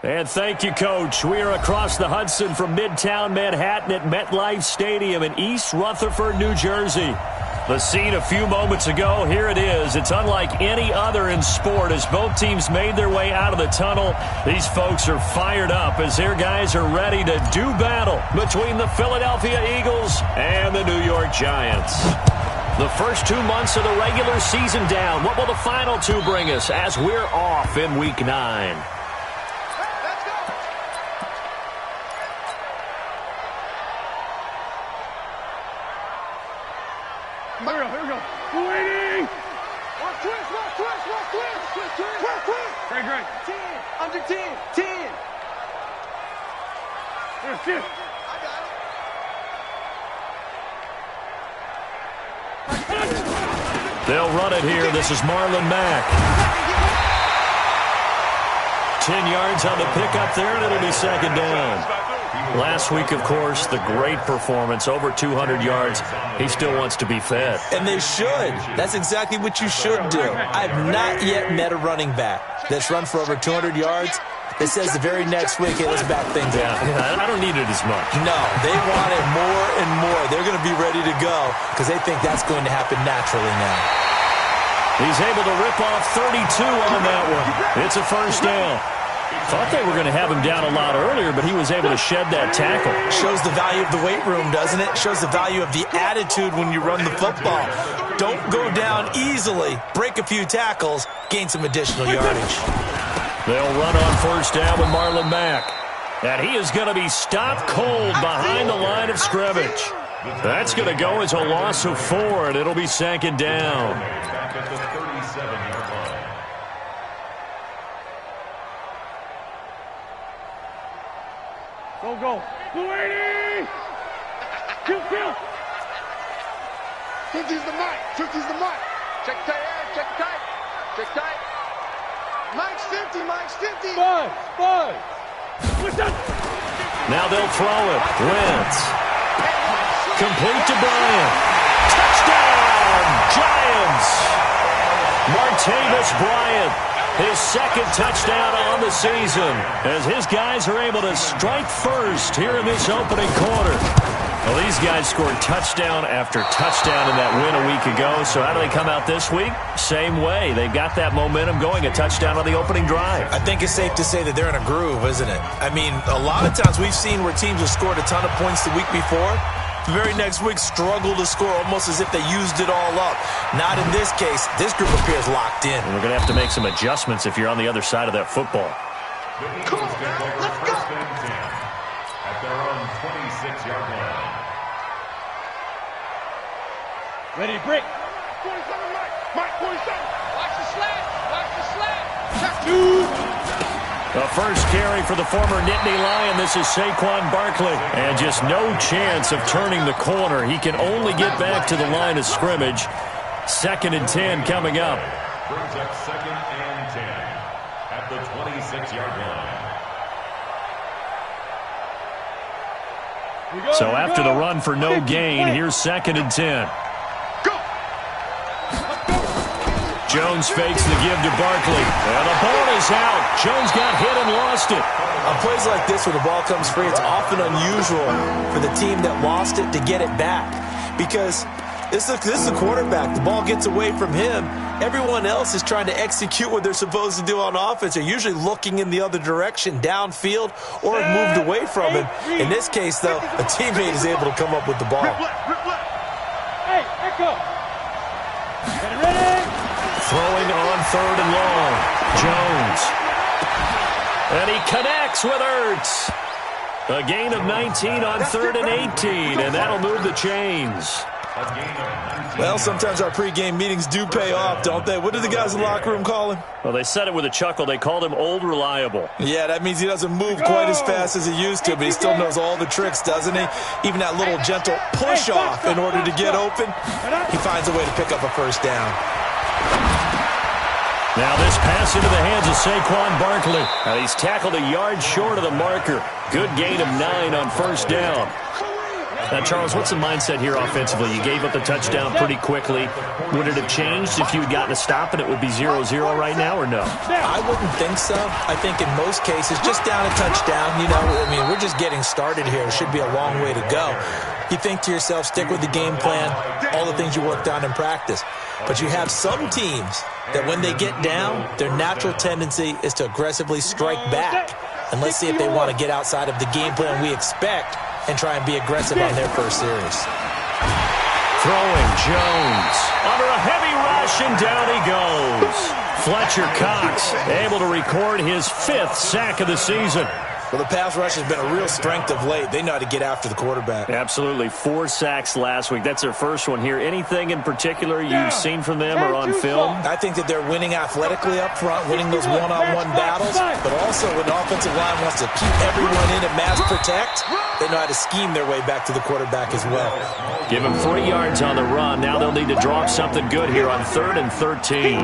And thank you, Coach. We are across the Hudson from Midtown Manhattan at MetLife Stadium in East Rutherford, New Jersey. The scene a few moments ago, here it is. It's unlike any other in sport as both teams made their way out of the tunnel. These folks are fired up as their guys are ready to do battle between the Philadelphia Eagles and the New York Giants. The first 2 months of the regular season down. What will the final two bring us as we're off in Week 9? Here we go. Waiting. Twist. Great. 10. Under 10. 10. Here. I got it. They'll run it here. This is Marlon Mack. 10 yards on the pickup there, and it'll be second down. Last week, of course, the great performance, over 200 yards. He still wants to be fed. And they should. That's exactly what you should do. I've not yet met a running back that's run for over 200 yards that says the very next week, hey, let's back things up. Yeah, I don't need it as much. No, they want it more and more. They're going to be ready to go because they think that's going to happen naturally now. He's able to rip off 32 on that one. It's a first down. Thought they were going to have him down a lot earlier, but he was able to shed that tackle. Shows the value of the weight room, doesn't it? Shows the value of the attitude when you run the football. Don't go down easily. Break a few tackles. Gain some additional yardage. They'll run on first down with Marlon Mack. And he is going to be stopped cold behind the line of scrimmage. That's going to go as a loss of 4, and it'll be second down. Go. Waiting. Kill. 50's the mic. Check tight. Mike's 50. Five. What's that? Now they'll throw it. Wentz. Complete to Bryant. Touchdown, Giants. Martavis Bryant. His second touchdown on the season as his guys are able to strike first here in this opening quarter. Well, these guys scored touchdown after touchdown in that win a week ago. So how do they come out this week? Same way. They've got that momentum going, a touchdown on the opening drive. I think it's safe to say that they're in a groove, isn't it? I mean, a lot of times we've seen where teams have scored a ton of points the week before. The very next week struggle to score almost as if they used it all up. Not in this case. This group appears locked in. And we're going to have to make some adjustments if you're on the other side of that football. Come on, let's go. At their own 26-yard line. Ready, break. 47, Mike. 47. Watch the slant. The first carry for the former Nittany Lion. This is Saquon Barkley. And just no chance of turning the corner. He can only get back to the line of scrimmage. 2nd and 10 coming up. Brings up 2nd and 10 at the 26-yard line. So after the run for no gain, here's 2nd and 10. Jones fakes the give to Barkley. And the ball is out. Jones got hit and lost it. On plays like this where the ball comes free, it's often unusual for the team that lost it to get it back. Because this is the quarterback. The ball gets away from him. Everyone else is trying to execute what they're supposed to do on offense. They're usually looking in the other direction, downfield, or have moved away from him. In this case, though, a teammate is able to come up with the ball. Hey, echo. Ready. Throwing on 3rd and long. Jones. And he connects with Ertz. A gain of 19 on 3rd and 18, and that'll move the chains. Well, sometimes our pregame meetings do pay off, don't they? What do the guys in the locker room call him? Well, they said it with a chuckle. They called him Old Reliable. Yeah, that means he doesn't move quite as fast as he used to, but he still knows all the tricks, doesn't he? Even that little gentle push-off in order to get open, he finds a way to pick up a first down. Now this pass into the hands of Saquon Barkley. And he's tackled a yard short of the marker. Good gain of 9 on first down. Charles, what's the mindset here offensively? You gave up the touchdown pretty quickly. Would it have changed if you had gotten a stop and it would be 0-0 right now, or no? I wouldn't think so. I think in most cases, just down a touchdown, we're just getting started here. It should be a long way to go. You think to yourself, stick with the game plan, all the things you worked on in practice. But you have some teams that when they get down, their natural tendency is to aggressively strike back. And let's see if they want to get outside of the game plan we expect and try and be aggressive on their first series. Throwing Jones under a heavy rush, and down he goes. Fletcher Cox able to record his 5th sack of the season. Well, the pass rush has been a real strength of late. They know how to get after the quarterback. Absolutely. 4 sacks last week. That's their first one here. Anything in particular you've seen from them or on film? I think that they're winning athletically up front, winning those one-on-one battles, but also when the offensive line wants to keep everyone in and mass protect, they know how to scheme their way back to the quarterback as well. Give them 3 yards on the run. Now they'll need to draw up something good here on 3rd and 13.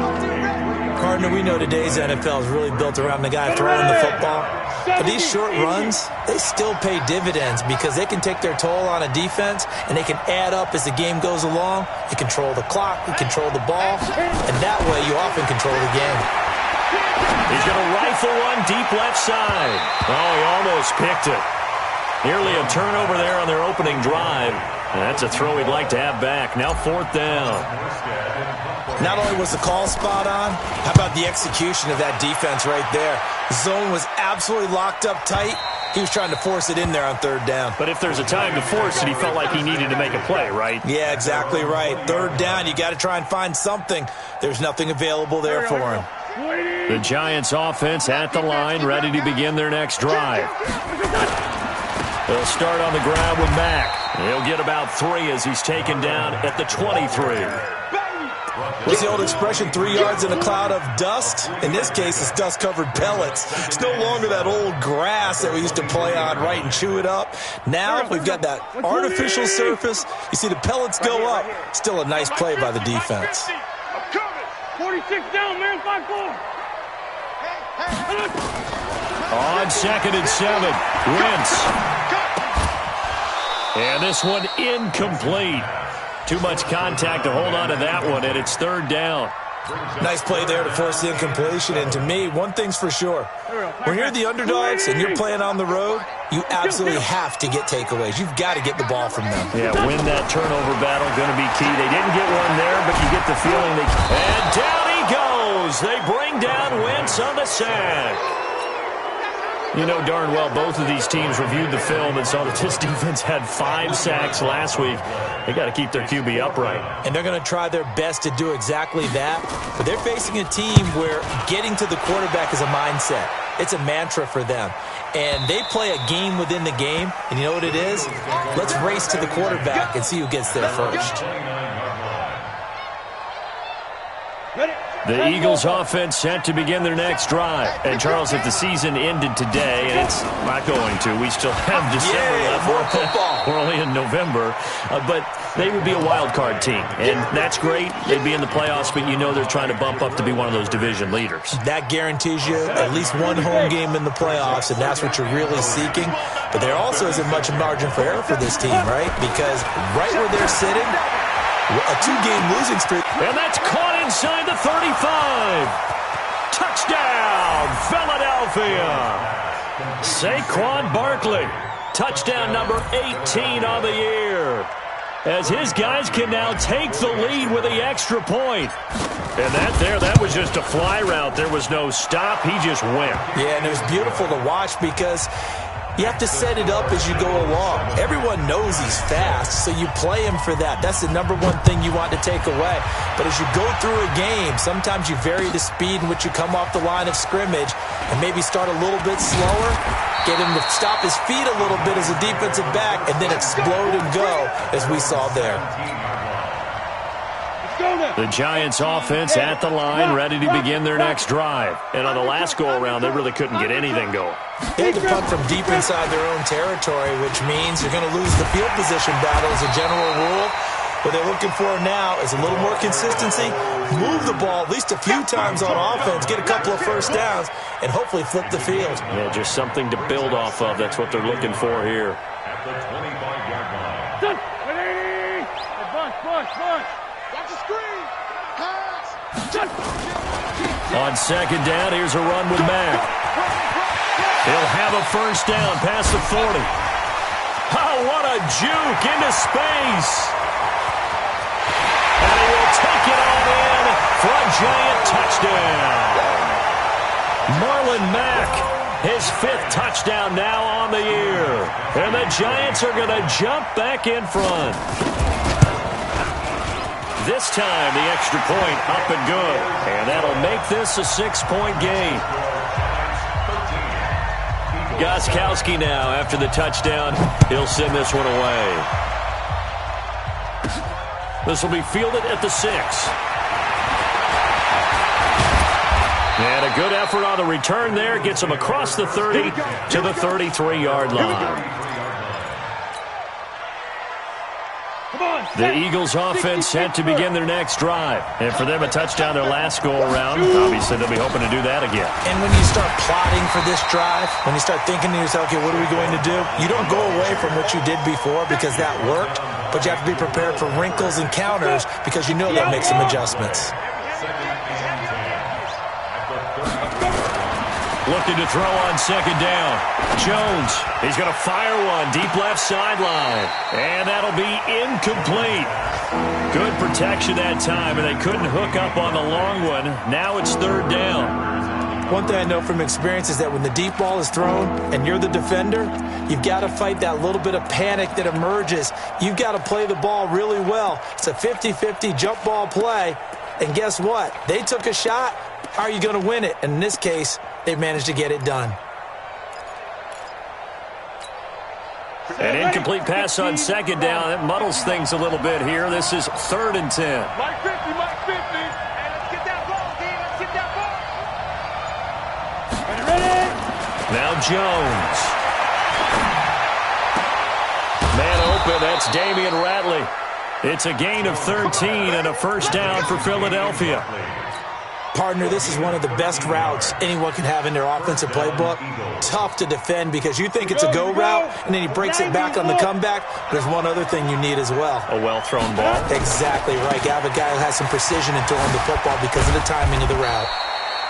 Gardner, we know today's NFL is really built around the guy throwing the football. But these short runs, they still pay dividends because they can take their toll on a defense and they can add up as the game goes along. You control the clock, you control the ball, and that way you often control the game. He's going to rifle one deep left side. Oh, he almost picked it. Nearly a turnover there on their opening drive. And that's a throw he'd like to have back. Now 4th down. Not only was the call spot on, how about the execution of that defense right there? Zone was absolutely locked up tight. He was trying to force it in there on 3rd down. But if there's a time to force it, he felt like he needed to make a play, right? Yeah, exactly right. 3rd down, you got to try and find something. There's nothing available there for him. The Giants offense at the line, ready to begin their next drive. They'll start on the ground with Mack. He'll get about 3 as he's taken down at the 23. What's the old expression, 3 yards in a cloud of dust? In this case, it's dust-covered pellets. It's no longer that old grass that we used to play on, right, and chew it up. Now we've got that artificial surface. You see the pellets go up. Still a nice play by the defense. 46 down, man, 5-4. On 2nd and 7, Wentz. And this one incomplete. Too much contact to hold on to that one, and it's 3rd down. Nice play there to force the incompletion. And to me, one thing's for sure. When you're the underdogs and you're playing on the road, you absolutely have to get takeaways. You've got to get the ball from them. Yeah, win that turnover battle, going to be key. They didn't get one there, but you get the feeling they... And down he goes. They bring down Wentz on the sack. You know darn well both of these teams reviewed the film and saw that this defense had 5 sacks last week. They got to keep their QB upright. And they're going to try their best to do exactly that. But they're facing a team where getting to the quarterback is a mindset. It's a mantra for them. And they play a game within the game. And you know what it is? Let's race to the quarterback and see who gets there first. The Eagles offense set to begin their next drive. And Charles, if the season ended today, and it's not going to, we still have December left. More football. We're only in November. But they would be a wild card team. And that's great. They'd be in the playoffs, but you know they're trying to bump up to be one of those division leaders. That guarantees you at least one home game in the playoffs, and that's what you're really seeking. But there also isn't much margin for error for this team, right? Because right where they're sitting, a 2-game losing streak. And that's caught inside the 35. Touchdown, Philadelphia. Saquon Barkley. Touchdown number 18 on the year. As his guys can now take the lead with the extra point. And that was just a fly route. There was no stop. He just went. Yeah, and it was beautiful to watch because you have to set it up as you go along. Everyone knows he's fast, so you play him for that. That's the number one thing you want to take away. But as you go through a game, sometimes you vary the speed in which you come off the line of scrimmage and maybe start a little bit slower, get him to stop his feet a little bit as a defensive back, and then explode and go, as we saw there. The Giants offense at the line, ready to begin their next drive. And on the last go-around, they really couldn't get anything going. They had to punt from deep inside their own territory, which means you're going to lose the field position battle as a general rule. What they're looking for now is a little more consistency, move the ball at least a few times on offense, get a couple of first downs, and hopefully flip the field. Yeah, just something to build off of. That's what they're looking for here. At the 25-yard line. Watch the screen. Pass. On second down, here's a run with Mack. He'll have a first down past the 40. Oh, what a juke into space. And he will take it all in for a giant touchdown. Marlon Mack, his 5th touchdown now on the year. And the Giants are going to jump back in front. This time, the extra point up and good. And that'll make this a 6-point game. Gostkowski now, after the touchdown, he'll send this one away. This will be fielded at the 6. And a good effort on the return there. Gets him across the 30 to the 33-yard line. The Eagles offense set to begin their next drive. And for them, a touchdown their last go-around. Obviously, they'll be hoping to do that again. And when you start plotting for this drive, when you start thinking to yourself, okay, what are we going to do? You don't go away from what you did before because that worked, but you have to be prepared for wrinkles and counters because you know they'll make some adjustments. Looking to throw on second down. Jones, he's going to fire one deep left sideline. And that'll be incomplete. Good protection that time, and they couldn't hook up on the long one. Now it's third down. One thing I know from experience is that when the deep ball is thrown and you're the defender, you've got to fight that little bit of panic that emerges. You've got to play the ball really well. It's a 50-50 jump ball play. And guess what? They took a shot. How are you going to win it? And in this case, they've managed to get it done. An incomplete pass on second down. That muddles things a little bit here. This is 3rd and 10. Mike 50, Mike 50. Hey, let's get that ball, D. Let's get that ball. Ready? Now Jones. Man open, that's Damian Ratley. It's a gain of 13 and a first down for Philadelphia. Partner, this is one of the best routes anyone can have in their offensive playbook. Tough to defend because you think it's a go route, and then he breaks it back on the comeback. There's one other thing you need as well. A well-thrown ball. Exactly right. You have a guy who has some precision in throwing the football because of the timing of the route.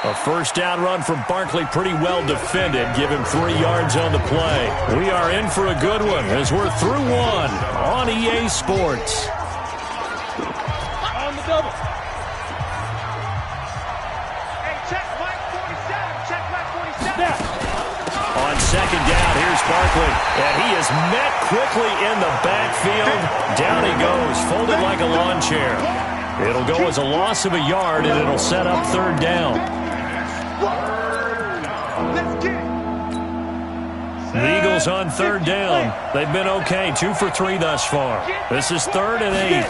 A first down run from Barkley, pretty well defended. Give him 3 yards on the play. We are in for a good one as we're through one on EA Sports. On the double. On second down, here's Barkley. And he is met quickly in the backfield. Down he goes, folded like a lawn chair. It'll go as a loss of a yard, and it'll set up third down. The Eagles on third down. They've been okay, 2 for 3 thus far. This is 3rd and 8.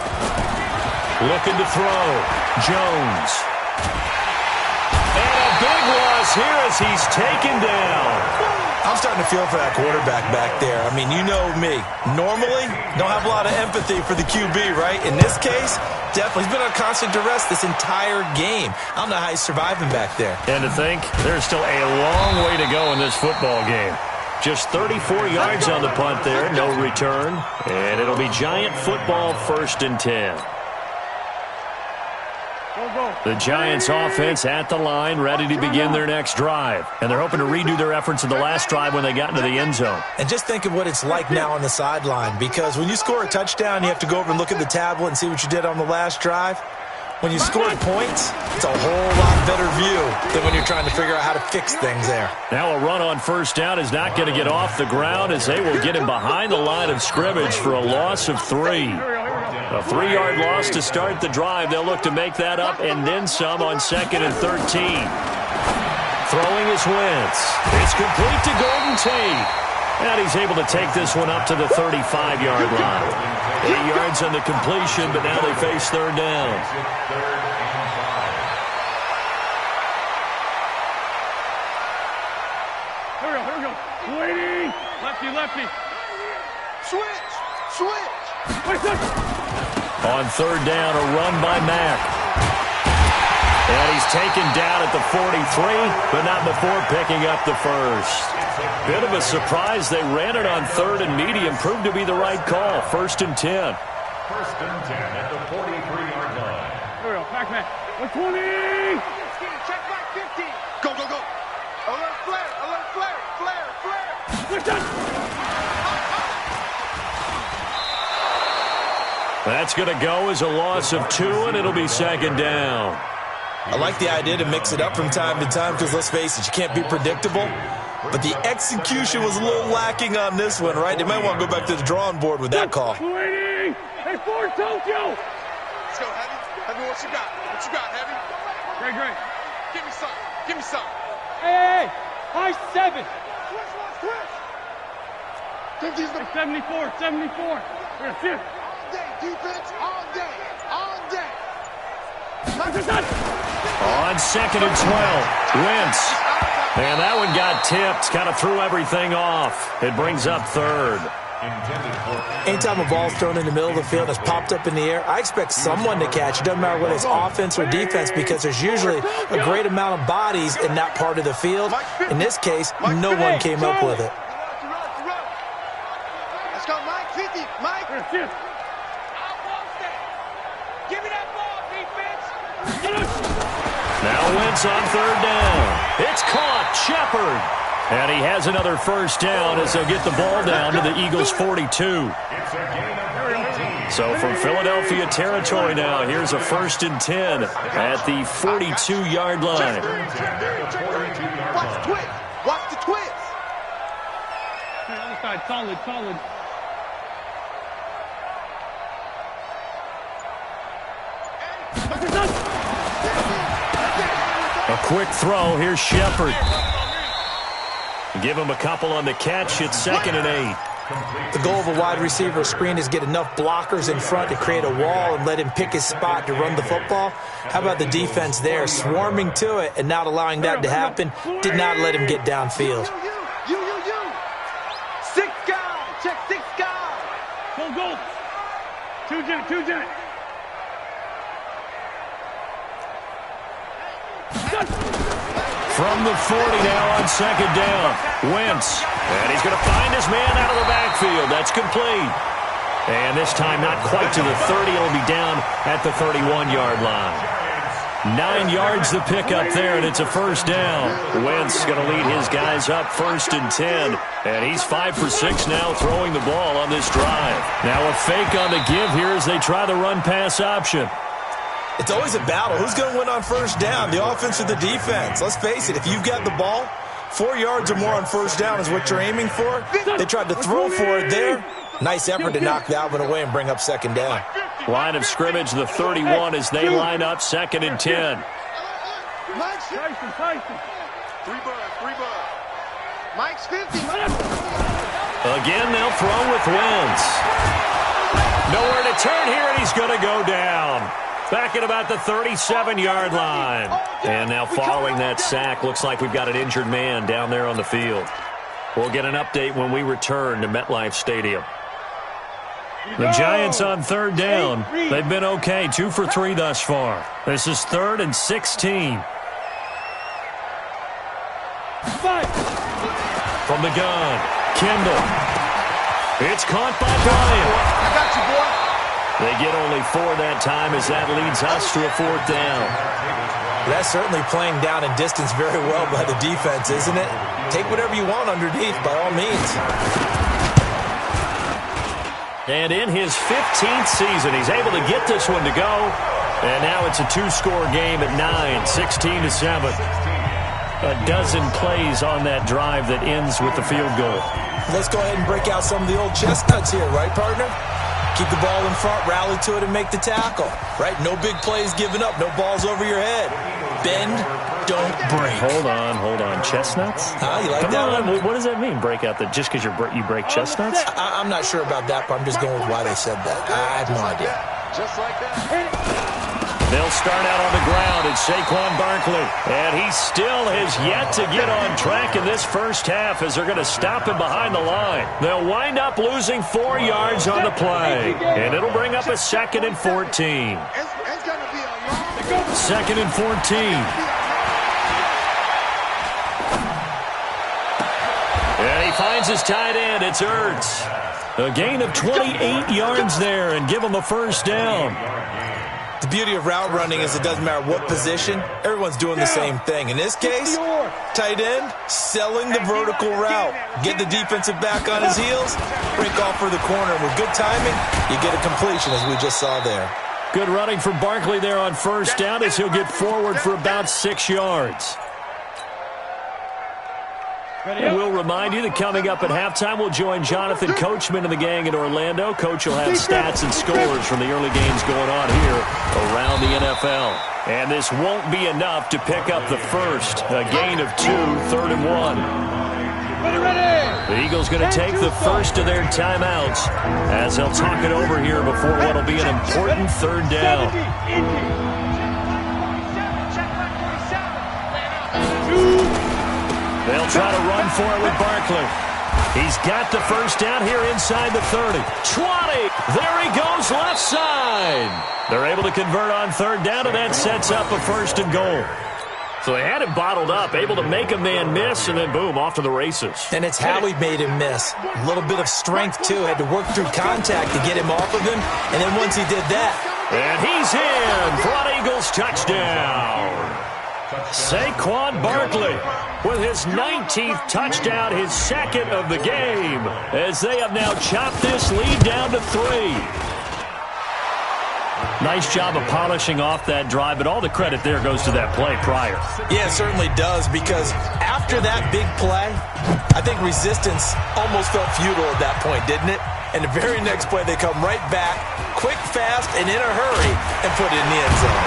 Looking to throw. Jones. And a big loss here as he's taken down. I'm starting to feel for that quarterback back there. I mean, you know me. Normally, don't have a lot of empathy for the QB, right? In this case, definitely. He's been on constant duress this entire game. I don't know how he's surviving back there. And to think, there's still a long way to go in this football game. Just 34 yards on the punt there, no return. And it'll be Giant football, 1st and 10. The Giants offense at the line, ready to begin their next drive. And they're hoping to redo their efforts in the last drive when they got into the end zone. And just think of what it's like now on the sideline, because when you score a touchdown, you have to go over and look at the tablet and see what you did on the last drive. When you scored points, it's a whole lot better view than when you're trying to figure out how to fix things there. Now a run on first down is not going to get off the ground as they will get him behind the line of scrimmage for a loss of 3. A 3-yard loss to start the drive. They'll look to make that up and then some on 2nd and 13. Throwing is Wentz. It's complete to Golden Tate. And he's able to take this one up to the 35-yard line. 8 yards on the completion, but now they face third down. Here we go. Waiting. Lefty. Switch. On third down, a run by Mack. And he's taken down at the 43, but not before picking up the first. Bit of a surprise. They ran it on 3rd and medium. Proved to be the right call. 1st and 10. First and 10 at the 43-yard line. Here we go. Back man. 120. Check back 50. Go, go, go. Alert flare. Alert flare. Flare. Flare. Push that. That's going to go as a loss of 2, and it'll be second down. I like the idea to mix it up from time to time because, let's face it, you can't be predictable. But the execution was a little lacking on this one, right? They might want to go back to the drawing board with that call. Waiting. Hey, Ford, Tokyo. Let's go, Heavy. Heavy, what you got? What you got, Heavy? Great, great. Give me some. Give me some. Hey, high 7. Twist, twist. 50's the 74, 74. We're a fifth. all day defense, all day, all day. On second and 12, Wentz. And that one got tipped, kind of threw everything off. It brings up third. Anytime a ball's thrown in the middle of the field, it's popped up in the air, I expect someone to catch. It doesn't matter whether it's offense or defense because there's usually a great amount of bodies in that part of the field. In this case, no one came up with it. Let's go, Mike. 50. Mike. We're a fifth. Give me that ball, defense. Now Wentz on third down. It's caught, Shepard. And he has another first down as they'll get the ball down to the Eagles' 42. So from Philadelphia territory now, here's a first and 10 at the 42-yard line. Watch the twist. Watch the twist. Other side, solid, solid. A quick throw. Here's Shepard. Give him a couple on the catch. It's second and 8. The goal of a wide receiver screen is get enough blockers in front to create a wall and let him pick his spot to run the football. How about the defense there, swarming to it and not allowing that to happen? Did not let him get downfield. You. 6 guys. Check 6 guys. Go. 2 jet. From the 40 now on second down. Wentz. And he's going to find his man out of the backfield. That's complete. And this time not quite to the 30. It'll be down at the 31-yard line. 9 yards the pickup there, and it's a first down. Wentz going to lead his guys up first and 10. And he's 5 for 6 now throwing the ball on this drive. Now a fake on the give here as they try the run-pass option. It's always a battle. Who's going to win on first down, the offense or the defense? Let's face it, if you've got the ball, 4 yards or more on first down is what you're aiming for. They tried to throw for it there. Nice effort to knock that one away and bring up second down. Line of scrimmage, the 31 as they line up second and 10. Tyson. 3 buzz. Mike's 50. Again, they'll throw with Wentz. Nowhere to turn here, and he's going to go down. Back at about the 37-yard line. And now following that sack, looks like we've got an injured man down there on the field. We'll get an update when we return to MetLife Stadium. The Giants on third down. They've been okay, 2 for 3 thus far. This is 3rd and 16. From the gun, Kendall. It's caught by Bryant. I got you, boy. They get only 4 that time as that leads us to a 4th down. That's certainly playing down in distance very well by the defense, isn't it? Take whatever you want underneath, by all means. And in his 15th season, he's able to get this one to go. And now it's a 2-score game at 9, 16-7. A dozen plays on that drive that ends with the field goal. Let's go ahead and break out some of the old chestnuts here, right, partner? Keep the ball in front, rally to it, and make the tackle. Right? No big plays given up. No balls over your head. Bend, don't break. Hold on. Chestnuts? You like Come that on. one? What does that mean, break out? Just because you break chestnuts? I'm not sure about that, but I'm just going with why they said that. I have no idea. Just like that. They'll start out on the ground. It's Saquon Barkley. And he still has yet to get on track in this first half as they're going to stop him behind the line. They'll wind up losing 4 yards on the play. And it'll bring up a 2nd and 14. It's going to be a long 2nd and 14. And he finds his tight end. It's Ertz. A gain of 28 yards there and give them a first down. The beauty of route running is it doesn't matter what position, everyone's doing the same thing. In this case, tight end, selling the vertical route. Get the defensive back on his heels, break off for the corner. And with good timing, you get a completion as we just saw there. Good running from Barkley there on first down as he'll get forward for about 6 yards. And we'll remind you that coming up at halftime, we'll join Jonathan Coachman and the gang in Orlando. Coach will have stats and scores from the early games going on here around the NFL. And this won't be enough to pick up the first. A gain of 2, 3rd and 1. The Eagles going to take the first of their timeouts as they'll talk it over here before what will be an important 3rd down. They'll try to run for it with Barkley. He's got the first down here inside the 30. 20. There he goes left side. They're able to convert on 3rd down, and that sets up a 1st and goal. So they had him bottled up, able to make a man miss, and then boom, off to the races. And it's how he made him miss. A little bit of strength, too. Had to work through contact to get him off of him. And then once he did that. And he's in for an Eagles touchdown. Saquon Barkley with his 19th touchdown, his 2nd of the game, as they have now chopped this lead down to 3. Nice job of polishing off that drive, but all the credit there goes to that play prior. Yeah, it certainly does, because after that big play, I think resistance almost felt futile at that point, didn't it? And the very next play, they come right back, quick, fast, and in a hurry, and put it in the end zone.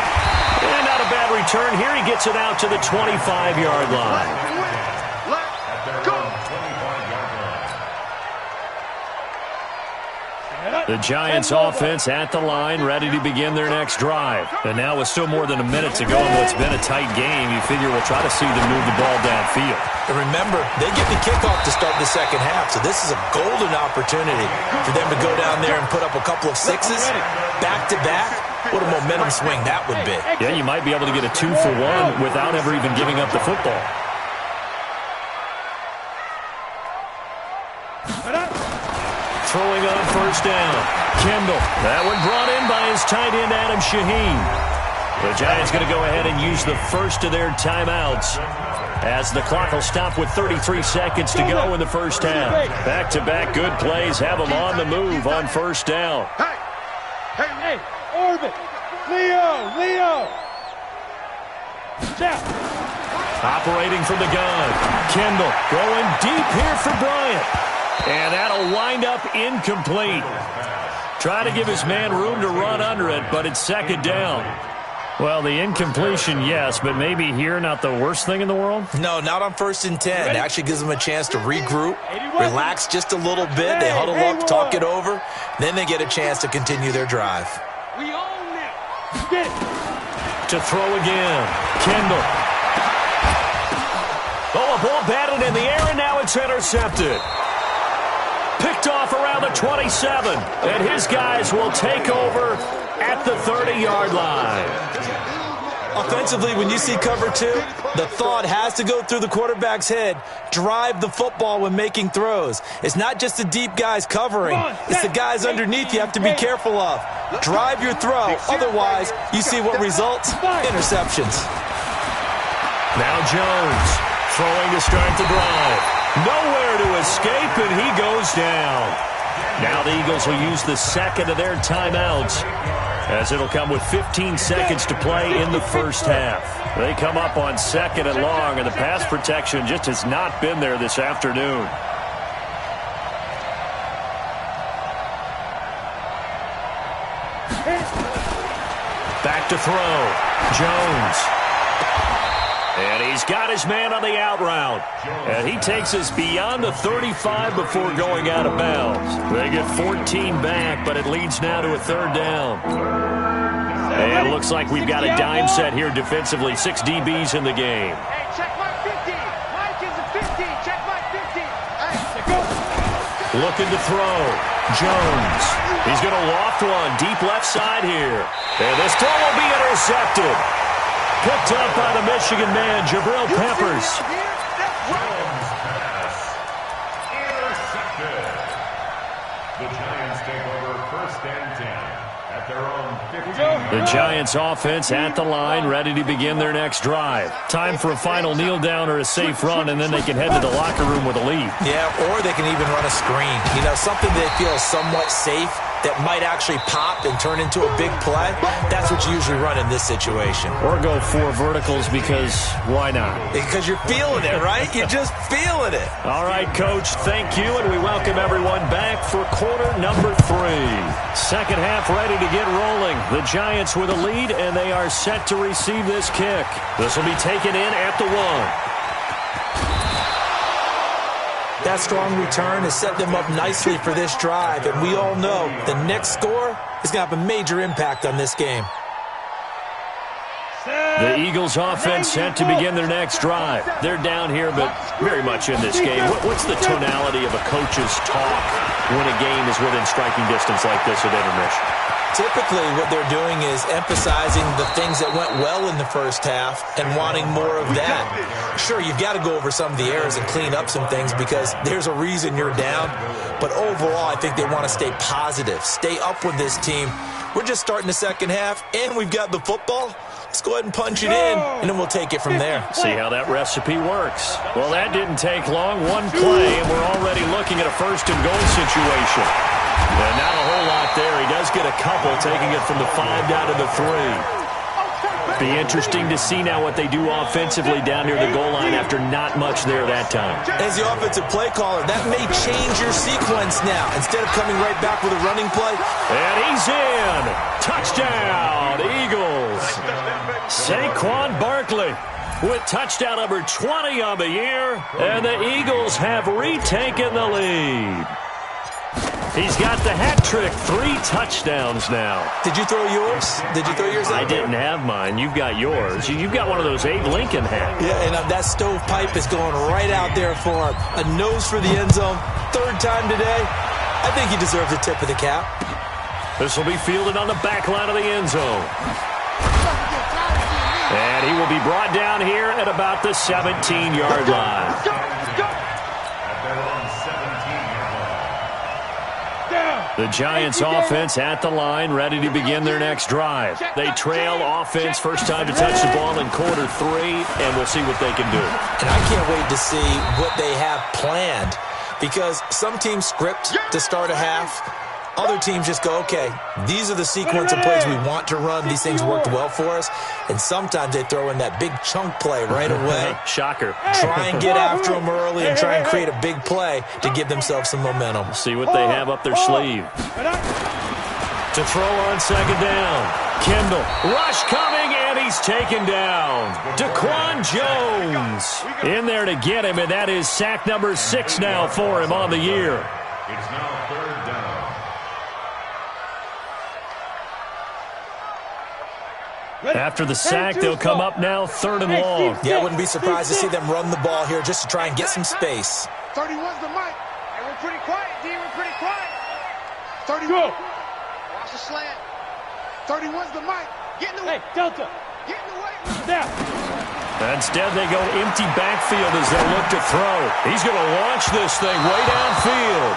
And not a bad return here. He gets it out to the 25-yard line. Let's go. The Giants offense at the line, ready to begin their next drive. And now with still more than a minute to go in what's been a tight game, you figure we'll try to see them move the ball downfield. And remember, they get the kickoff to start the second half, so this is a golden opportunity for them to go down there and put up a couple of sixes back-to-back. What a momentum swing that would be. Yeah, you might be able to get a 2-for-1 without ever even giving up the football. Throwing on first down. Kendall. That one brought in by his tight end, Adam Shaheen. The Giants going to go ahead and use the first of their timeouts as the clock will stop with 33 seconds to go in the first half. Back-to-back good plays have them on the move on first down. Hey, Orbit. Leo. Jeff. Operating from the gun. Kendall going deep here for Bryant. And that'll wind up incomplete. Try to give his man room to run under it, but it's 2nd down. Well, the incompletion, yes, but maybe here not the worst thing in the world? No, not on 1st and 10. It actually gives them a chance to regroup, relax just a little bit. They huddle up, talk it over. Then they get a chance to continue their drive. We own it. Get it. To throw again. Kendall. Oh, a ball batted in the air, and now it's intercepted. Picked off around the 27, and his guys will take over at the 30-yard line. Offensively, when you see cover 2, the thought has to go through the quarterback's head. Drive the football when making throws. It's not just the deep guys covering. It's the guys underneath you have to be careful of. Drive your throw. Otherwise, you see what results? Interceptions. Now Jones throwing to start the drive. Nowhere to escape, and he goes down. Now the Eagles will use the 2nd of their timeouts, as it'll come with 15 seconds to play in the first half. They come up on 2nd and long, and the pass protection just has not been there this afternoon. Back to throw. Jones. And he's got his man on the out route. And he takes us beyond the 35 before going out of bounds. They get 14 back, but it leads now to a 3rd down. And it looks like we've got a dime set here defensively. 6 DBs in the game. Hey, check my 50. Mike is a 50. Check my 50. Looking to throw. Jones. He's going to loft one deep left side here. And this throw will be intercepted. Picked up by the Michigan man, Jabril Peppers. The Giants take over 1st and 10 at their own 15. The Giants offense at the line, ready to begin their next drive. Time for a final kneel down or a safe run, and then they can head to the locker room with a lead. Yeah, or they can even run a screen. You know, something they feel somewhat safe that might actually pop and turn into a big play. That's what you usually run in this situation. Or go 4 verticals because why not? Because you're feeling it, right? You're just feeling it. All right, Coach, thank you, and we welcome everyone back for quarter number 3. Second half ready to get rolling. The Giants with a lead, and they are set to receive this kick. This will be taken in at the 1. That strong return has set them up nicely for this drive, and we all know the next score is going to have a major impact on this game. The Eagles offense set to begin their next drive. They're down here, but very much in this game. What's the tonality of a coach's talk when a game is within striking distance like this at intermission? Typically, what they're doing is emphasizing the things that went well in the first half and wanting more of that. Sure, you've got to go over some of the errors and clean up some things because there's a reason you're down. But overall, I think they want to stay positive, stay up with this team. We're just starting the second half, and we've got the football. Let's go ahead and punch it in, and then we'll take it from there. See how that recipe works. Well, that didn't take long. One play, and we're already looking at a 1st and goal situation. And not a whole lot there. He does get a couple, taking it from the 5 down to the 3. Be interesting to see now what they do offensively down near the goal line after not much there that time. As the offensive play caller, that may change your sequence now. Instead of coming right back with a running play. And he's in. Touchdown, Eagles. Saquon Barkley with touchdown number 20 on the year. And the Eagles have retaken the lead. He's got the hat trick, 3 touchdowns now. Did you throw yours? Did you throw yours out? I didn't have mine. You've got yours. You've got one of those Abe Lincoln hats. Yeah, and that stovepipe is going right out there for him. A nose for the end zone. 3rd time today. I think he deserves a tip of the cap. This will be fielded on the back line of the end zone. And he will be brought down here at about the 17-yard line. The Giants offense at the line, ready to begin their next drive. They trail offense, first time to touch the ball in quarter 3, and we'll see what they can do. And I can't wait to see what they have planned, because some teams script to start a half. Other teams just go, okay, these are the sequence of plays we want to run. These things worked well for us. And sometimes they throw in that big chunk play right away. Shocker. Try and get after them early and try and create a big play to give themselves some momentum. See what they have up their sleeve. To throw on 2nd down. Kendall. Rush coming, and he's taken down. Daquan Jones in there to get him, and that is sack number 6 now for him on the year. It's now 3rd down. After the sack, they'll come up now 3rd and long. Yeah, I wouldn't be surprised to see them run the ball here just to try and get some space. 31's the mic. And we're pretty quiet, D. We're pretty quiet. 31. Watch the slant. 31's the mic. Get in the way. Hey, Delta. Get in the way. Down. Instead, they go empty backfield as they look to throw. He's going to launch this thing way downfield.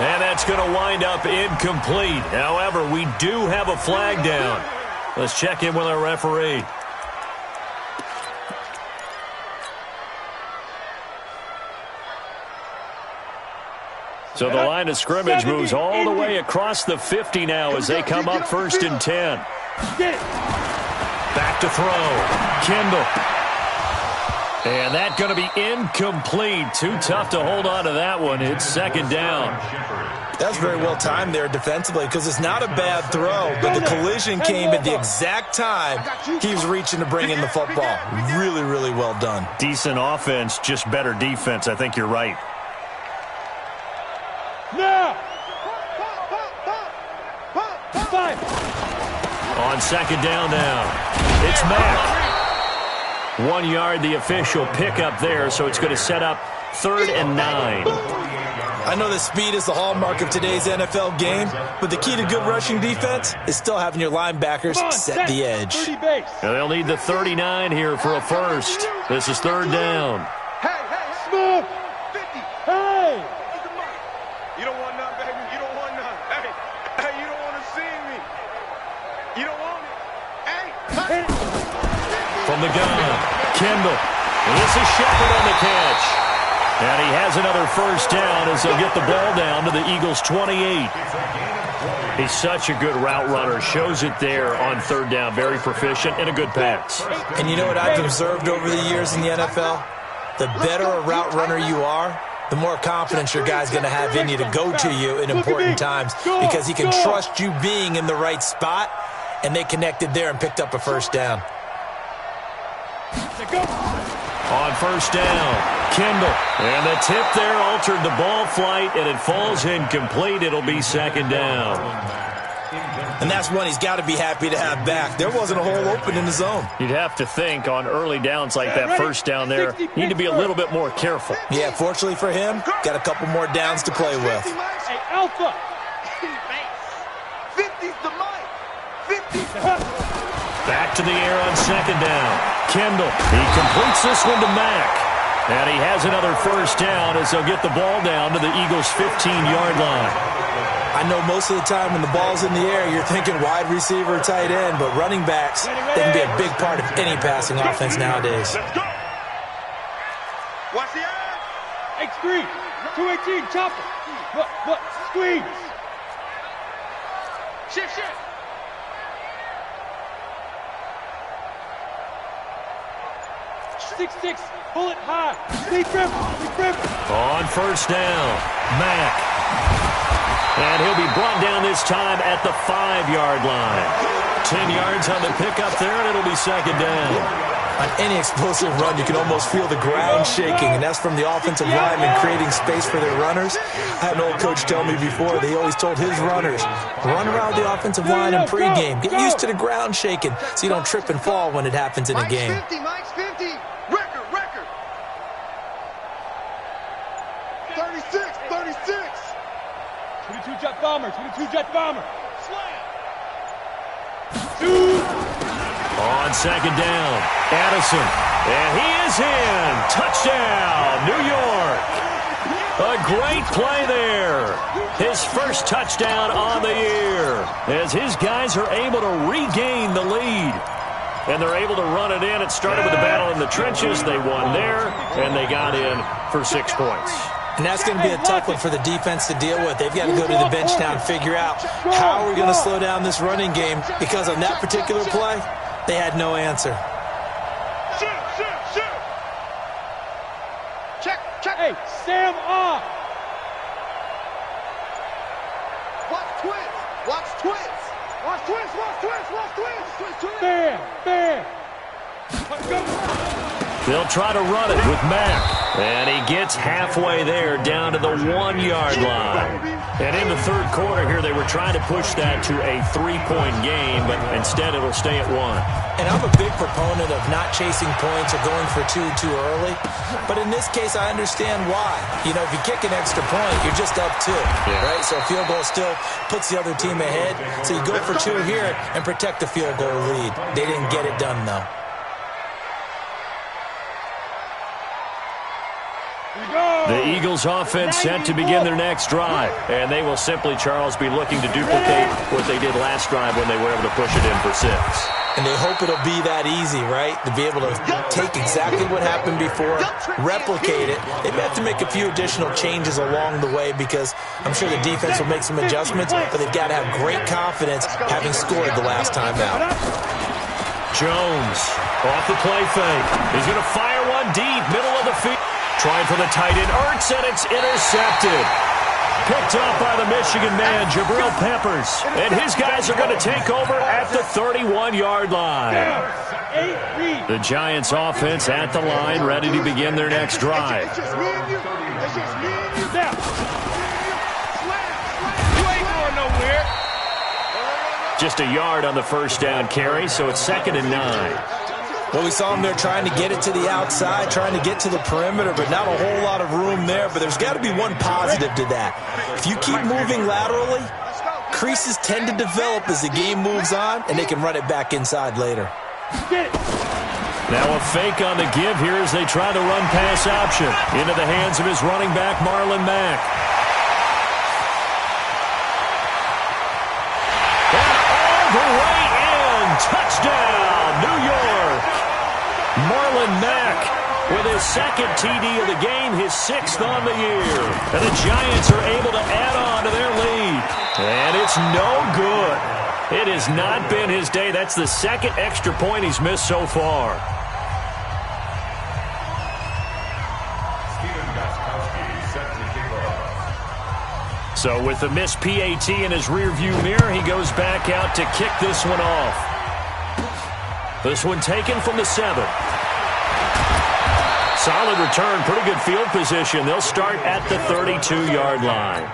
And that's going to wind up incomplete. However, we do have a flag down. Let's check in with our referee. So the line of scrimmage moves all the way across the 50 now as they come up 1st and 10. Back to throw. Kendall. And that's going to be incomplete. Too tough to hold on to that one. It's 2nd down. That's very well timed there defensively because it's not a bad throw, but the collision came at the exact time he was reaching to bring in the football. Really, really well done. Decent offense, just better defense. I think you're right. Now. 5. On 2nd down now. It's Mack. 1 yard, the official pickup there, so it's going to set up 3rd and 9. I know that speed is the hallmark of today's NFL game, but the key to good rushing defense is still having your linebackers set the edge. Now they'll need the 39 here for a first. This is 3rd down. Hey, hey, Smooth. 50. Hey. You don't want none, baby. You don't want none. From the gun, Kendall. And this is Shepard on the catch. And he has another first down as they'll get the ball down to the Eagles' 28. He's such a good route runner. Shows it there on third down. Very proficient and a good pass. And you know what I've observed over the years in the NFL? The better a route runner you are, the more confidence your guy's going to have in you to go to you in important times because he can trust you being in the right spot, and they connected there and picked up a first down. On first down, Kendall. And the tip there altered the ball flight, and it falls incomplete. It'll be second down. And that's one he's got to be happy to have back. There wasn't a hole open in the zone. You'd have to think on early downs like that first down there, need to be a little bit more careful. Yeah, fortunately for him, got a couple more downs to play with. Hey, Alpha. 50's the mic. 50's Back to the air on second down. Kendall, he completes this one to Mack. And he has another first down as they'll get the ball down to the Eagles' 15-yard line. I know most of the time when the ball's in the air, you're thinking wide receiver, tight end, but running backs, they can be a big part of any passing offense nowadays. Let's go. Watch the eye. X3. 218. Chopper. Look. Squeeze. Shift. 6-6. Pull it high. Deep river. On first down, Mack. And he'll be brought down this time at the 5-yard line. 10 yards on the pickup there, and it'll be second down. On any explosive run, you can almost feel the ground shaking, and that's from the offensive linemen creating space for their runners. I had an old coach tell me before, they always told his runners, run around the offensive line in pregame. Get used to the ground shaking so you don't trip and fall when it happens in a game. Mike's 50. Record. 36. 22 jet bomber. Slam. On second down, Addison. And he is in. Touchdown, New York. A great play there. His first touchdown on the year as his guys are able to regain the lead. And they're able to run it in. It started with a battle in the trenches. They won there, and they got in for 6 points. And that's going to be a tough one for the defense to deal with. They've got to go to the bench now and figure out how are we going to slow down this running game, because on that particular play, they had no answer. Shoot. Check. Hey, Sam off. Watch twins. Bam. They'll try to run it with Mack. And he gets halfway there down to the 1-yard line. And in the third quarter here, they were trying to push that to a 3-point game, but instead it'll stay at 1. And I'm a big proponent of not chasing points or going for two too early. But in this case, I understand why. You know, if you kick an extra point, you're just up 2, right? So a field goal still puts the other team ahead. So you go for 2 here and protect the field goal lead. They didn't get it done, though. The Eagles offense set to begin their next drive. And they will simply, Charles, be looking to duplicate what they did last drive when they were able to push it in for 6. And they hope it'll be that easy, right? To be able to take exactly what happened before, replicate it. They may have to make a few additional changes along the way because I'm sure the defense will make some adjustments, but they've got to have great confidence having scored the last time out. Jones off the play fake. He's going to fire one deep, middle of the field. Trying for the tight end, Ertz, and it's intercepted. Picked up by the Michigan man, Jabril Peppers. And his guys are going to take over at the 31-yard line. The Giants offense at the line, ready to begin their next drive. It's just me and you. You ain't going nowhere. Just a yard on the first down carry, so it's 2nd and 9. Well, we saw them there trying to get it to the outside, trying to get to the perimeter, but not a whole lot of room there. But there's got to be one positive to that. If you keep moving laterally, creases tend to develop as the game moves on, and they can run it back inside later. Now a fake on the give here as they try the run-pass option into the hands of his running back, Marlon Mack. And all the way in. Touchdown, Marlon Mack with his second TD of the game, his 6th on the year. And the Giants are able to add on to their lead. And it's no good. It has not been his day. That's the second extra point he's missed so far. So with the missed PAT in his rearview mirror, he goes back out to kick this one off. This one taken from the 7. Solid return, pretty good field position. They'll start at the 32-yard line.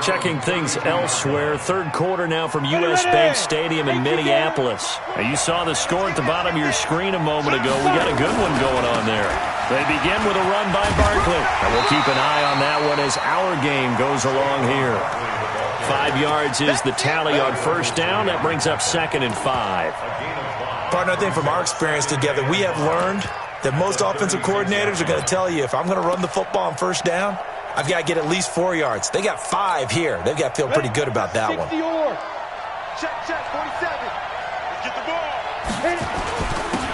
Checking things elsewhere. Third quarter now from U.S. Bank Stadium in Minneapolis. Now you saw the score at the bottom of your screen a moment ago. We got a good one going on there. They begin with a run by Barkley. And we'll keep an eye on that one as our game goes along here. 5 yards is the tally on first down. That brings up 2nd and 5. Partner, I think from our experience together, we have learned that most offensive coordinators are going to tell you, if I'm going to run the football on first down, I've got to get at least 4 yards. They got 5 here. They've got to feel pretty good about that one. Check, 47. Let's get the ball.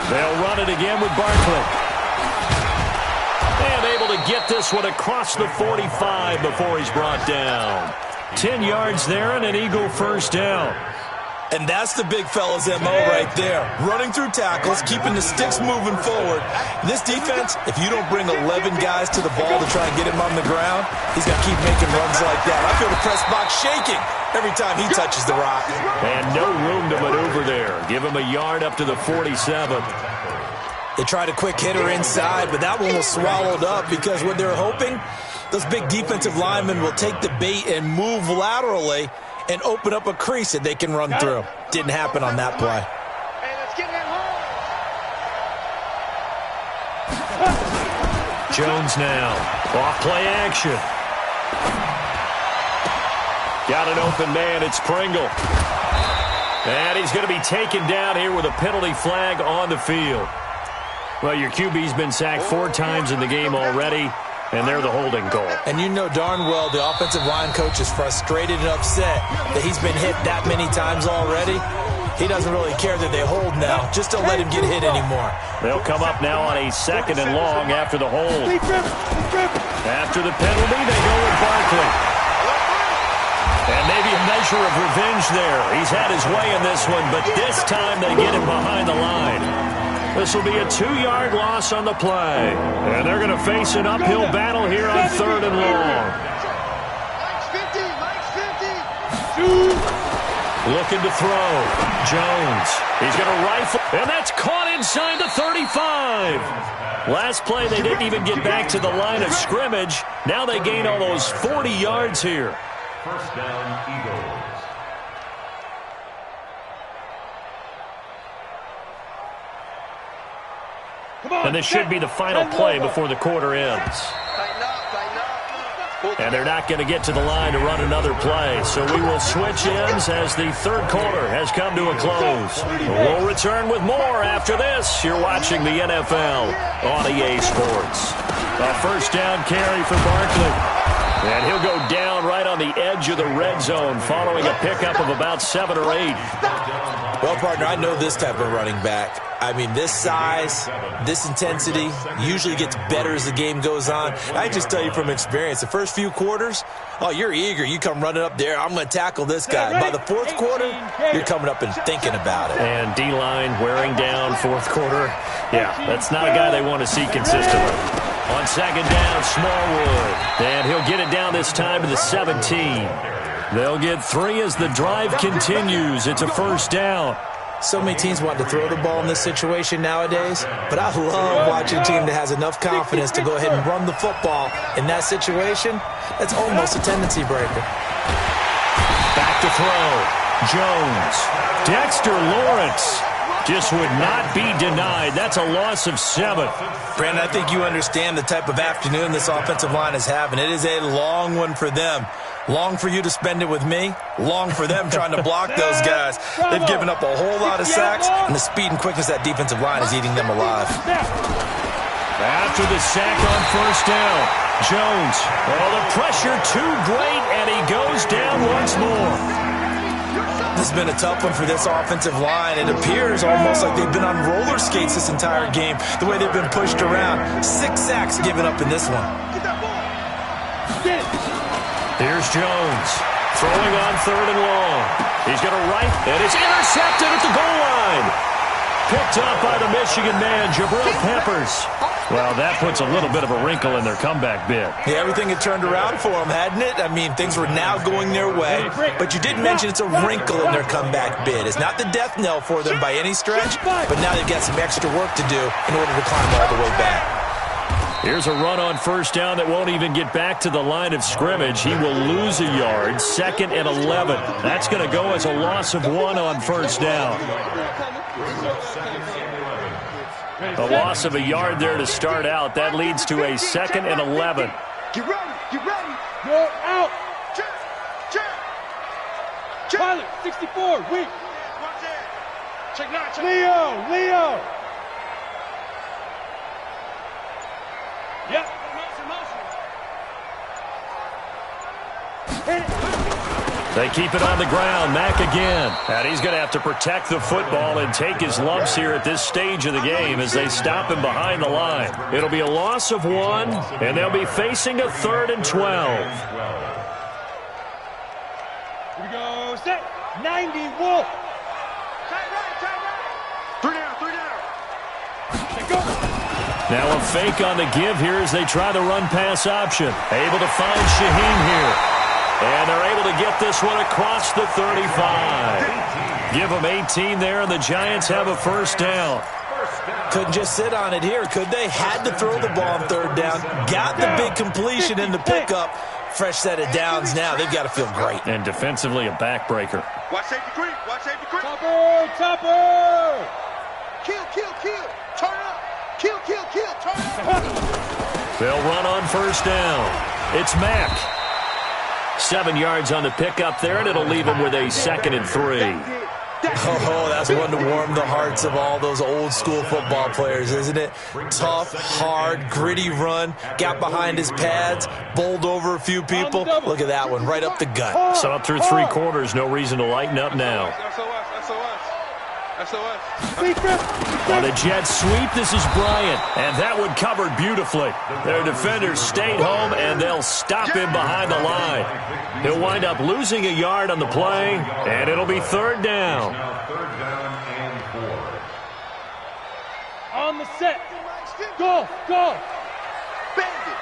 They'll run it again with Barkley. And able to get this one across the 45 before he's brought down. 10 yards there and an Eagle first down. And that's the big fella's MO right there. Running through tackles, keeping the sticks moving forward. This defense, if you don't bring 11 guys to the ball to try and get him on the ground, he's going to keep making runs like that. I feel the press box shaking every time he touches the rock. And no room to maneuver there. Give him a yard up to the 47. They tried a quick hitter inside, but that one was swallowed up because what they're hoping, those big defensive linemen will take the bait and move laterally and open up a crease that they can run through. Didn't happen on that play. Hey, let's get that home. Jones now. Off play action. Got an open man. It's Pringle. And he's going to be taken down here with a penalty flag on the field. Well, your QB's been sacked 4 times in the game already, and they're the holding goal. And you know darn well the offensive line coach is frustrated and upset that he's been hit that many times already. He doesn't really care that they hold now. Just don't let him get hit anymore. They'll come up now on a 2nd and long after the hold. After the penalty, they go with Barkley. And maybe a measure of revenge there. He's had his way in this one, but this time they get him behind the line. This will be a 2-yard loss on the play. And they're going to face an uphill battle here on 3rd and long. Mike's 50. Mike's 50. Looking to throw. Jones. He's going to rifle. And that's caught inside the 35. Last play, they didn't even get back to the line of scrimmage. Now they gain almost 40 yards here. First down, Eagles. And this should be the final play before the quarter ends. Tighten up. And they're not going to get to the line to run another play. So we will switch ends as the third quarter has come to a close. We'll return with more after this. You're watching the NFL on EA Sports. A first down carry for Barkley. And he'll go down right on the edge of the red zone following a pickup of about 7 or 8. Well, partner, I know this type of running back. I mean, this size, this intensity usually gets better as the game goes on. I just tell you from experience, the first few quarters, oh, you're eager. You come running up there, I'm going to tackle this guy. By the fourth quarter, you're coming up and thinking about it. And D-line wearing down fourth quarter. Yeah, that's not a guy they want to see consistently. On second down, Smallwood. And he'll get it down this time to the 17. They'll get 3 as the drive continues. It's a first down. So many teams want to throw the ball in this situation nowadays, but I love watching a team that has enough confidence to go ahead and run the football. In that situation, that's almost a tendency breaker. Back to throw. Jones. Dexter Lawrence just would not be denied. That's a loss of 7. Brandon, I think you understand the type of afternoon this offensive line is having. It is a long one for them. Long for you to spend it with me. Long for them trying to block those guys. They've given up a whole lot of sacks, and the speed and quickness of that defensive line is eating them alive. After the sack on first down, Jones. Oh, the pressure too great, and he goes down once more. This has been a tough one for this offensive line. It appears almost like they've been on roller skates this entire game, the way they've been pushed around. 6 sacks given up in this one. Here's Jones, throwing on 3rd and long. He's going to right, and it's intercepted at the goal line. Picked up by the Michigan man, Jabril Peppers. Well, that puts a little bit of a wrinkle in their comeback bid. Yeah, everything had turned around for them, hadn't it? I mean, things were now going their way. But you did mention it's a wrinkle in their comeback bid. It's not the death knell for them by any stretch, but now they've got some extra work to do in order to climb all the way back. Here's a run on 1st down that won't even get back to the line of scrimmage. He will lose a yard, 2nd and 11. That's going to go as a loss of 1 on 1st down. A loss of a yard there to start out. That leads to a 2nd and 11. Get ready. Get ready. Go out. Check. Check. Check. Pilot, 64, weak. Watch it. Check now. Check. Leo. Yep. Hit it. They keep it on the ground. Mack again. And he's going to have to protect the football and take his lumps here at this stage of the game as they stop him behind the line. It'll be a loss of 1, and they'll be facing a 3rd and 12. Here we go. Set. 90, Wolf. Tight right. 3 down. Let go. Now a fake on the give here as they try the run-pass option. Able to find Shaheen here. And they're able to get this one across the 35. Give them 18 there, and the Giants have a 1st down. Couldn't just sit on it here, could they? Had to throw the ball on 3rd down. Got the big completion in the pickup. Fresh set of downs now. They've got to feel great. And defensively, a backbreaker. Watch safety creep. Topper. Kill. Turn up. Kill. Turn up. They'll run on 1st down. It's Mack. 7 yards on the pickup there, and it'll leave him with a 2nd and 3. Oh, that's one to warm the hearts of all those old-school football players, isn't it? Tough, hard, gritty run. Got behind his pads, bowled over a few people. Look at that one, right up the gut. Saw it through 3 quarters. No reason to lighten up now. On the jet sweep, this is Bryant, and that one covered beautifully. Their defenders stayed home, and they'll stop him behind the line. He'll wind up losing a yard on the play, and it'll be 3rd down. On the set. Go. Bang it.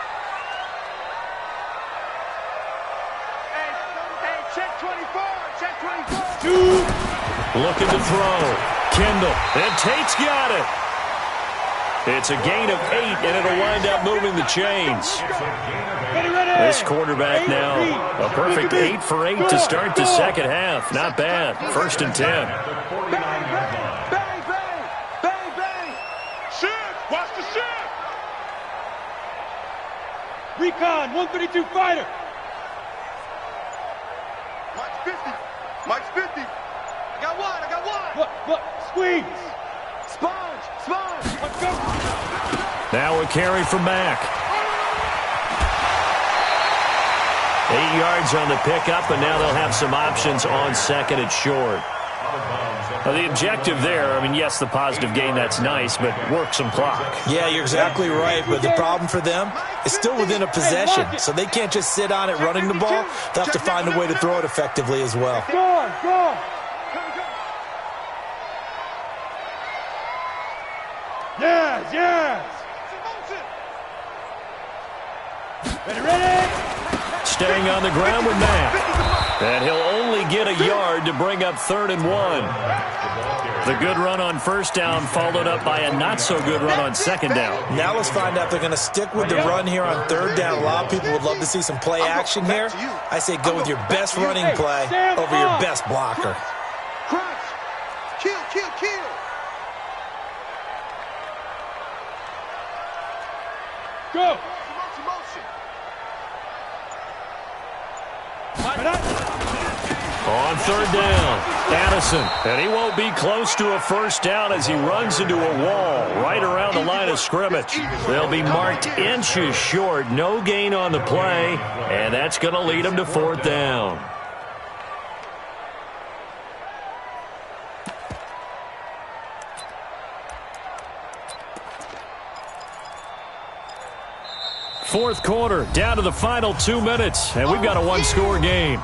Hey, check 24. 2. Looking to throw. Kendall. And Tate's got it. It's a gain of 8, and it'll wind up moving the chains. Ready. This quarterback now, a perfect 8 for 8 to start the 2nd half. Not bad. 1st and 10. Bang. Shift. Watch the shift. Recon, 132 fighter. Mike's 50. I got one. Look. Squeeze. Sponge. Let's go. Now a carry from Mack. 8 yards on the pickup, and now they'll have some options on 2nd and short. Well, the objective there, yes, the positive gain, that's nice, but work some clock. Yeah, you're exactly right, but the problem for them is still within a possession, so they can't just sit on it running the ball. They'll have to find a way to throw it effectively as well. Go. Yes. Ready. Staying on the ground with Mack. And he'll only get a yard to bring up 3rd and 1. The good run on 1st down followed up by a not-so-good run on 2nd down. Now let's find out if they're going to stick with the run here on 3rd down. A lot of people would love to see some play action here. I say go with your best running play over your best blocker. Crunch. Kill. Go. Motion. On 3rd down, Addison. And he won't be close to a 1st down as he runs into a wall right around the line of scrimmage. They'll be marked inches short. No gain on the play, and that's going to lead them to 4th down. Fourth quarter, down to the final 2 minutes, and we've got a one-score game.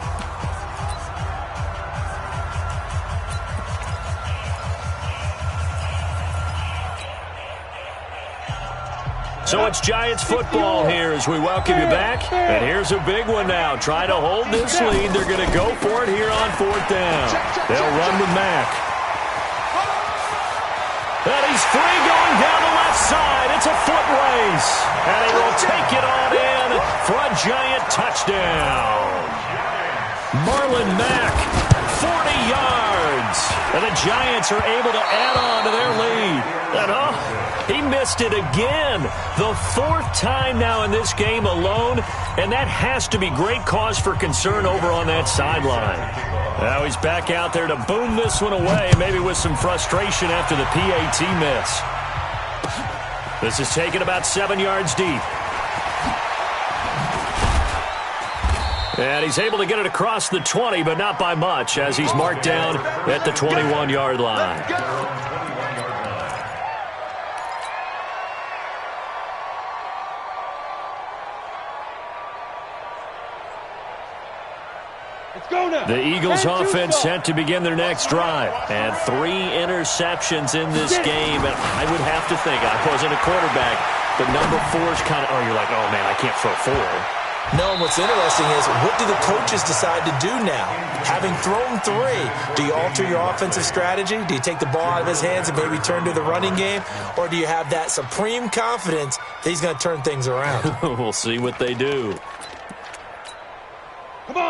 So it's Giants football here as we welcome you back. And here's a big one now. Try to hold this lead. They're going to go for it here on fourth down. They'll run with Mack. And he's free going down the left side. It's a foot race. And he will take it on in for a Giant touchdown. Marlon Mack, 40 yards. And the Giants are able to add on to their lead. And he missed it again. The fourth time now in this game alone. And that has to be great cause for concern over on that sideline. Now he's back out there to boom this one away, maybe with some frustration after the PAT miss. This is taken about 7 yards deep. And he's able to get it across the 20, but not by much, as he's marked down at the 21-yard line. The Eagles offense set to begin their next drive. And 3 interceptions in this game. And I would have to think, I wasn't a quarterback, but number 4 is kind of, you're like, oh, man, I can't throw 4. No, and what's interesting is, what do the coaches decide to do now? Having thrown 3, do you alter your offensive strategy? Do you take the ball out of his hands and maybe turn to the running game? Or do you have that supreme confidence that he's going to turn things around? We'll see what they do.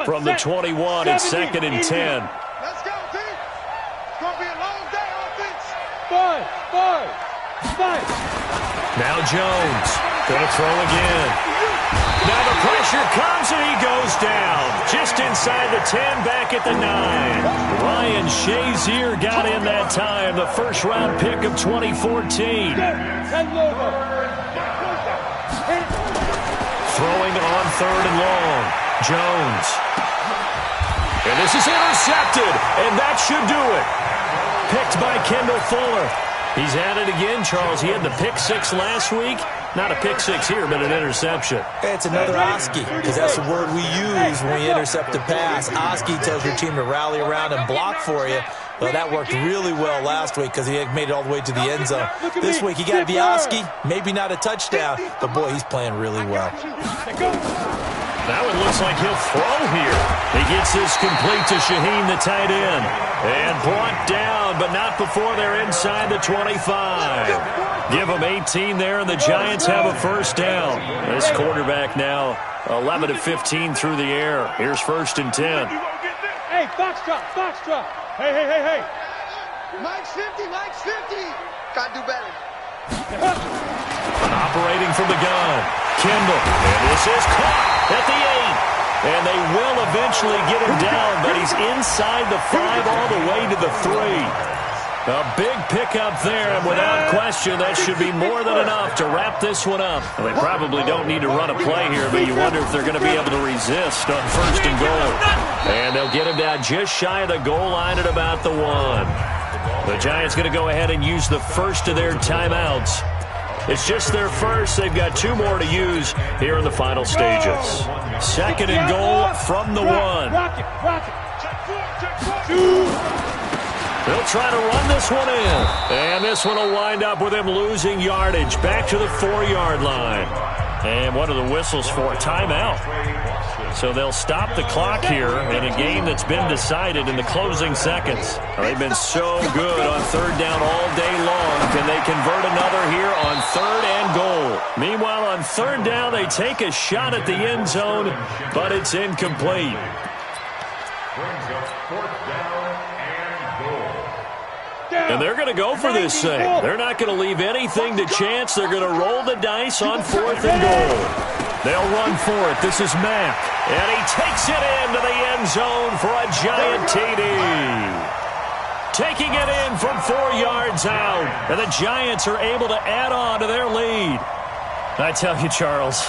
From the 21, it's 2nd and 10. Let's go, team. It's going to be a long day, offense. 5. Now Jones going to throw again. Now the pressure comes and he goes down. Just inside the 10, back at the 9. Ryan Shazier got in that time, the first-round pick of 2014. Throwing on 3rd and long. Jones. And this is intercepted, and that should do it. Picked by Kendall Fuller. He's at it again, Charles. He had the pick 6 last week. Not a pick 6 here, but an interception. It's another Oski, because that's the word we use when we intercept a pass. Oski tells your team to rally around and block for you. Well, that worked really well last week because he had made it all the way to the end zone. This week, he got the Oski, maybe not a touchdown, but boy, he's playing really well. Now it looks like he'll throw here. He gets this complete to Shaheen, the tight end. And brought down, but not before they're inside the 25. Give them 18 there, and the Giants have a first down. This quarterback now 11 of 15 through the air. Here's 1st and 10. Hey, box drop. Hey. Mike's 50. Got to do better. Operating from the gun. Kendall. And this is caught at the 8. And they will eventually get him down, but he's inside the 5 all the way to the 3. A big pickup there, and without question, that should be more than enough to wrap this one up. Well, they probably don't need to run a play here, but you wonder if they're going to be able to resist on 1st and goal. And they'll get him down just shy of the goal line at about the 1. The Giants going to go ahead and use the first of their timeouts. It's just their first. They've got 2 more to use here in the final stages. 2nd and goal from the 1. They'll try to run this one in. And this one will wind up with him losing yardage back to the 4-yard line. And what are the whistles for? Timeout. So they'll stop the clock here in a game that's been decided in the closing seconds. They've been so good on 3rd down all day long. Can they convert another here on 3rd and goal? Meanwhile, on 3rd down, they take a shot at the end zone, but it's incomplete. Brings up 4th down and goal. And they're going to go for this thing. They're not going to leave anything to chance. They're going to roll the dice on 4th and goal. They'll run for it. This is Mack. And he takes it into the end zone for a Giant TD. Taking it in from 4 yards out. And the Giants are able to add on to their lead. I tell you, Charles,